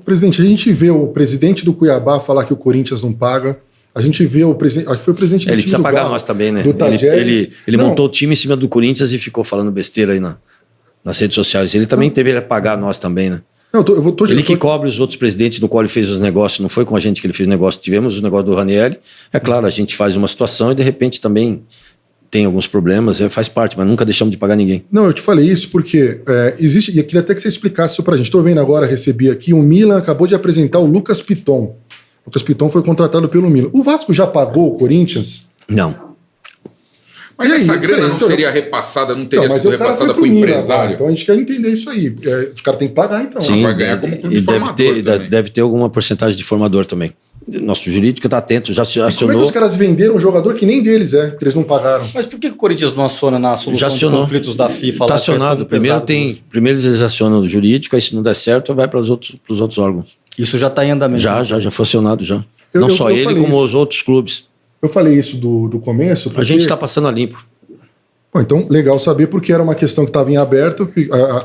Presidente, a gente vê o presidente do Cuiabá falar que o Corinthians não paga. A gente vê o presidente. Acho que foi o presidente do Ele time precisa do pagar Galo, nós também, né? do Tajeres. Ele montou o time em cima do Corinthians e ficou falando besteira aí nas redes sociais. Ele também deveria pagar nós também, né? Não, Ele que cobre os outros presidentes do qual ele fez os negócios. Não foi com a gente que ele fez o negócio. Tivemos o negócio do Ranieri. É claro, a gente faz uma situação e de repente também tem alguns problemas, faz parte, mas nunca deixamos de pagar ninguém. Não, eu te falei isso porque existe, e eu queria até que você explicasse isso pra gente. Estou vendo agora, recebi aqui, o Milan acabou de apresentar o Lucas Piton. O Lucas Piton foi contratado pelo Milan. O Vasco já pagou o Corinthians? Não. Mas essa grana não seria repassada, não teria sido repassada para o empresário? Então a gente quer entender isso aí. Os caras têm que pagar, então. Sim, vai ganhar como clube e formador deve ter alguma porcentagem de formador também. Nosso jurídico está atento, já acionou. Como é que os caras venderam um jogador que nem deles porque eles não pagaram? Mas por que o Corinthians não aciona na solução de conflitos da FIFA? Está acionado. Primeiro eles acionam o jurídico, aí se não der certo, vai para os outros órgãos. Isso já está em andamento? Já foi acionado, já. Não só ele, como os outros clubes. Eu falei isso do começo. A gente está passando a limpo. Bom, então, legal saber, porque era uma questão que estava em aberto,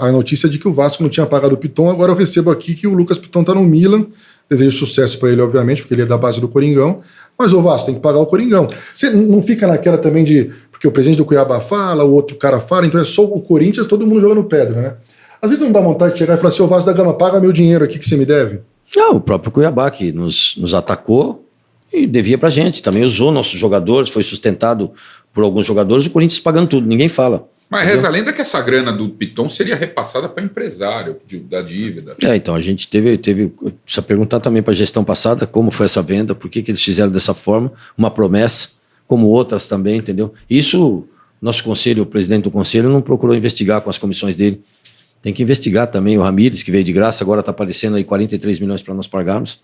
a notícia de que o Vasco não tinha pagado o Piton. Agora eu recebo aqui que o Lucas Piton está no Milan. Desejo sucesso para ele, obviamente, porque ele é da base do Coringão. Mas o Vasco tem que pagar o Coringão. Você não fica naquela também de... Porque o presidente do Cuiabá fala, o outro cara fala, então é só o Corinthians, todo mundo jogando pedra, né? Às vezes não dá vontade de chegar e falar assim, ô Vasco da Gama, paga meu dinheiro aqui que você me deve. Não, o próprio Cuiabá que nos atacou e devia pra gente. Também usou nossos jogadores, foi sustentado por alguns jogadores, o Corinthians pagando tudo, ninguém fala. Mas reza a lenda que essa grana do Piton seria repassada para empresário da dívida. Então a gente teve precisa perguntar também para a gestão passada como foi essa venda, por que eles fizeram dessa forma, uma promessa, como outras também, entendeu? Isso, nosso conselho, o presidente do conselho não procurou investigar com as comissões dele. Tem que investigar também o Ramírez, que veio de graça, agora está aparecendo aí 43 milhões para nós pagarmos.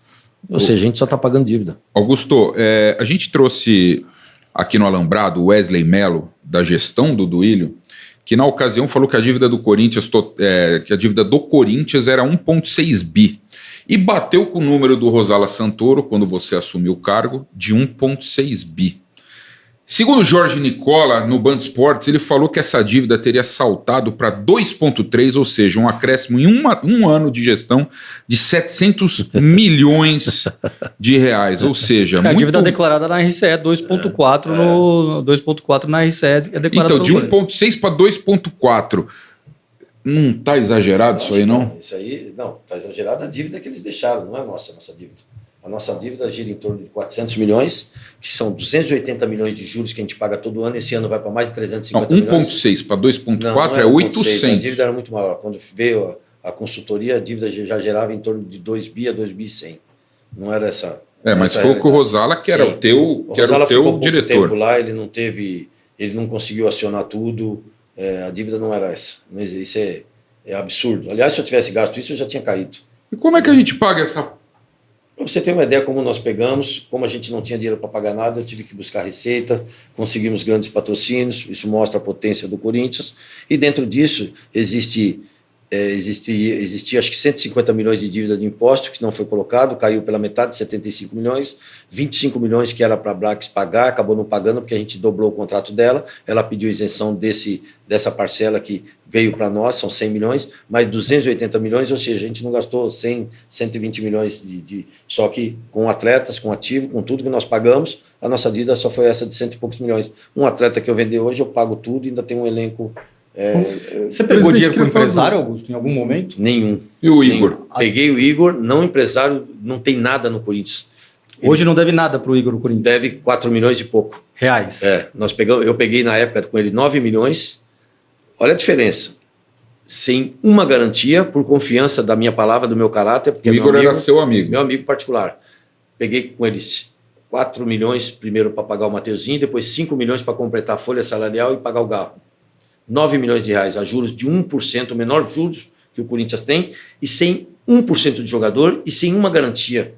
Ou seja, a gente só está pagando dívida. Augusto, a gente trouxe aqui no Alambrado o Wesley Mello, da gestão do Duílio, que na ocasião falou que a dívida do Corinthians, era 1,6 bi. E bateu com o número do Rosala Santoro, quando você assumiu o cargo, de 1,6 bi. Segundo Jorge Nicola, no Band Esportes, ele falou que essa dívida teria saltado para 2,3, ou seja, um acréscimo em um ano de gestão de 700 milhões de reais. Ou seja, a dívida declarada na RCE é 2,4 2,4 na RCE é declarada. Então, de 1,6 para 2,4. Não está exagerado isso aí, não? Isso aí, não, está exagerado a dívida que eles deixaram, não é a nossa dívida. A nossa dívida gira em torno de 400 milhões, que são 280 milhões de juros que a gente paga todo ano. Esse ano vai para mais de 350 milhões. 1,6 para 2,4 é 800. A dívida era muito maior. Quando veio a consultoria, a dívida já gerava em torno de 2 bi a 2 bi 100. Não era essa... mas foi com o Rosala, que era o teu diretor. Tempo lá, ele não conseguiu acionar tudo. A dívida não era essa. Isso é absurdo. Aliás, se eu tivesse gasto isso, eu já tinha caído. E como é que a gente paga essa... Para você ter uma ideia como nós pegamos, como a gente não tinha dinheiro para pagar nada, eu tive que buscar receita, conseguimos grandes patrocínios, isso mostra a potência do Corinthians, e dentro disso existia acho que 150 milhões de dívida de imposto, que não foi colocado, caiu pela metade, 75 milhões, 25 milhões que era para a Black's pagar, acabou não pagando porque a gente dobrou o contrato dela, ela pediu isenção dessa parcela que veio para nós, são 100 milhões, mais 280 milhões, ou seja, a gente não gastou 100, 120 milhões só que com atletas, com ativo, com tudo que nós pagamos, a nossa dívida só foi essa de 100 e poucos milhões. Um atleta que eu vender hoje, eu pago tudo e ainda tem um elenco... Você pegou dinheiro com o empresário, Augusto, em algum momento? Nenhum. E o Igor? Nenhum. Peguei o Igor, não empresário, não tem nada no Corinthians. Hoje não deve nada para o Igor no Corinthians? Deve 4 milhões e pouco. Reais? Eu peguei na época com ele 9 milhões. Olha a diferença. Sem uma garantia, por confiança da minha palavra, do meu caráter. Porque o Igor era seu amigo. Meu amigo particular. Peguei com ele 4 milhões primeiro para pagar o Mateuzinho, depois 5 milhões para completar a folha salarial e pagar o Garro. 9 milhões de reais a juros de 1%, o menor juros que o Corinthians tem, e sem 1% de jogador e sem uma garantia.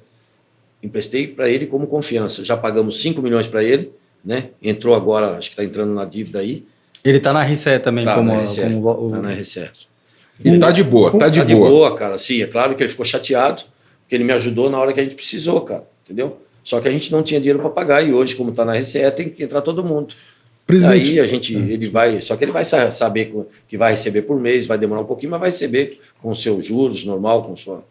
Emprestei para ele como confiança. Já pagamos 5 milhões para ele, né? Entrou agora, acho que está entrando na dívida aí. Ele está na RCE também, tá como Está na RCE. Ele está de boa, Tá de boa, cara. Sim, é claro que ele ficou chateado, porque ele me ajudou na hora que a gente precisou, cara. Entendeu? Só que a gente não tinha dinheiro para pagar e hoje, como está na RCE, tem que entrar todo mundo. Presidente. Aí ele vai, só que ele vai saber que vai receber por mês, vai demorar um pouquinho, mas vai receber com seus juros normal, com sua